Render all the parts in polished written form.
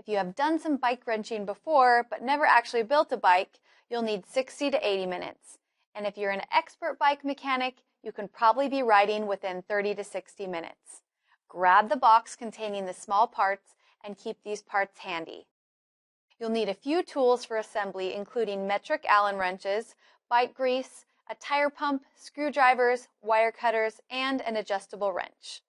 If you have done some bike wrenching before but never actually built a bike, you'll need 60 to 80 minutes. And if you're an expert bike mechanic, you can probably be riding within 30 to 60 minutes. Grab the box containing the small parts and keep these parts handy. You'll need a few tools for assembly, including metric Allen wrenches, bike grease, a tire pump, screwdrivers, wire cutters, and an adjustable wrench.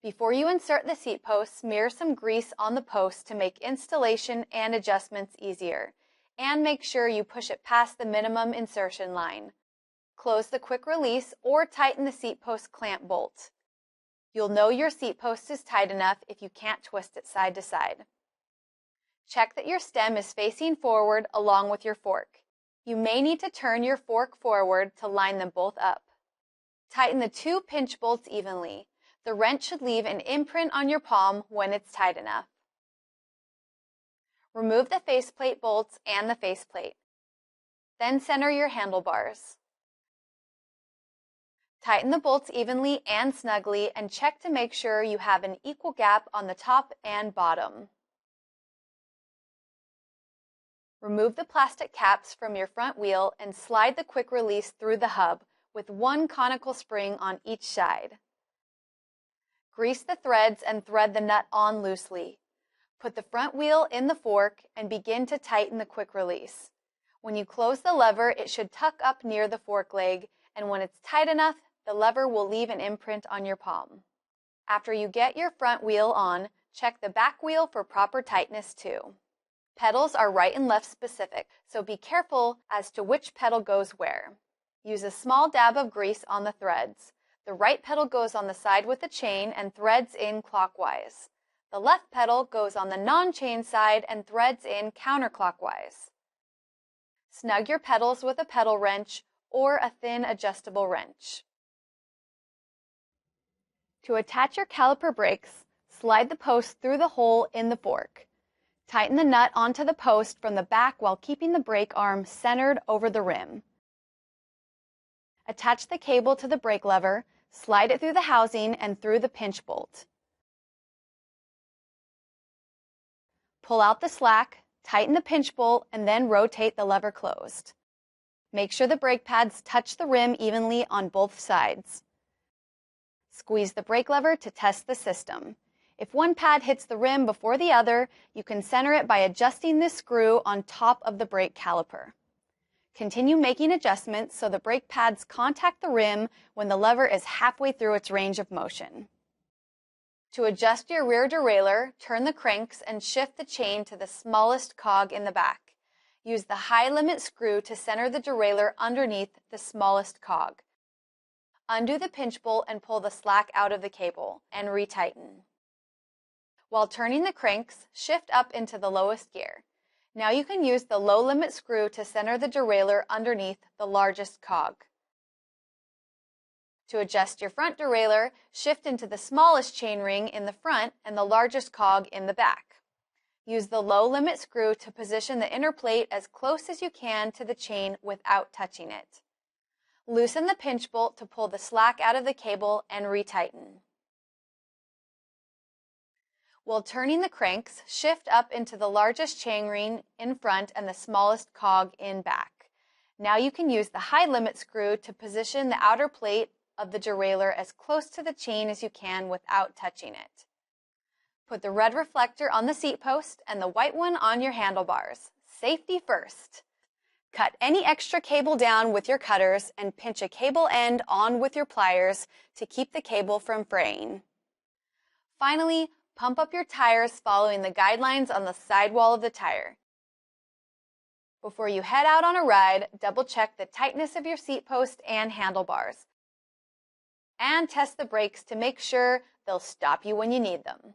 Before you insert the seat post, smear some grease on the post to make installation and adjustments easier, and make sure you push it past the minimum insertion line. Close the quick release or tighten the seat post clamp bolt. You'll know your seat post is tight enough if you can't twist it side to side. Check that your stem is facing forward along with your fork. You may need to turn your fork forward to line them both up. Tighten the two pinch bolts evenly. The wrench should leave an imprint on your palm when it's tight enough. Remove the faceplate bolts and the faceplate. Then center your handlebars. Tighten the bolts evenly and snugly and check to make sure you have an equal gap on the top and bottom. Remove the plastic caps from your front wheel and slide the quick release through the hub with one conical spring on each side. Grease the threads and thread the nut on loosely. Put the front wheel in the fork and begin to tighten the quick release. When you close the lever, it should tuck up near the fork leg, and when it's tight enough, the lever will leave an imprint on your palm. After you get your front wheel on, check the back wheel for proper tightness too. Pedals are right and left specific, so be careful as to which pedal goes where. Use a small dab of grease on the threads. The right pedal goes on the side with the chain and threads in clockwise. The left pedal goes on the non-chain side and threads in counterclockwise. Snug your pedals with a pedal wrench or a thin adjustable wrench. To attach your caliper brakes, slide the post through the hole in the fork. Tighten the nut onto the post from the back while keeping the brake arm centered over the rim. Attach the cable to the brake lever, slide it through the housing and through the pinch bolt. Pull out the slack, tighten the pinch bolt, and then rotate the lever closed. Make sure the brake pads touch the rim evenly on both sides. Squeeze the brake lever to test the system. If one pad hits the rim before the other, you can center it by adjusting this screw on top of the brake caliper. Continue making adjustments so the brake pads contact the rim when the lever is halfway through its range of motion. To adjust your rear derailleur, turn the cranks and shift the chain to the smallest cog in the back. Use the high limit screw to center the derailleur underneath the smallest cog. Undo the pinch bolt and pull the slack out of the cable, and retighten. While turning the cranks, shift up into the lowest gear. Now you can use the low limit screw to center the derailleur underneath the largest cog. To adjust your front derailleur, shift into the smallest chainring in the front and the largest cog in the back. Use the low limit screw to position the inner plate as close as you can to the chain without touching it. Loosen the pinch bolt to pull the slack out of the cable and retighten. While turning the cranks, shift up into the largest chainring in front and the smallest cog in back. Now you can use the high limit screw to position the outer plate of the derailleur as close to the chain as you can without touching it. Put the red reflector on the seat post and the white one on your handlebars. Safety first. Cut any extra cable down with your cutters and pinch a cable end on with your pliers to keep the cable from fraying. Finally, pump up your tires following the guidelines on the sidewall of the tire. Before you head out on a ride, double check the tightness of your seat post and handlebars. And test the brakes to make sure they'll stop you when you need them.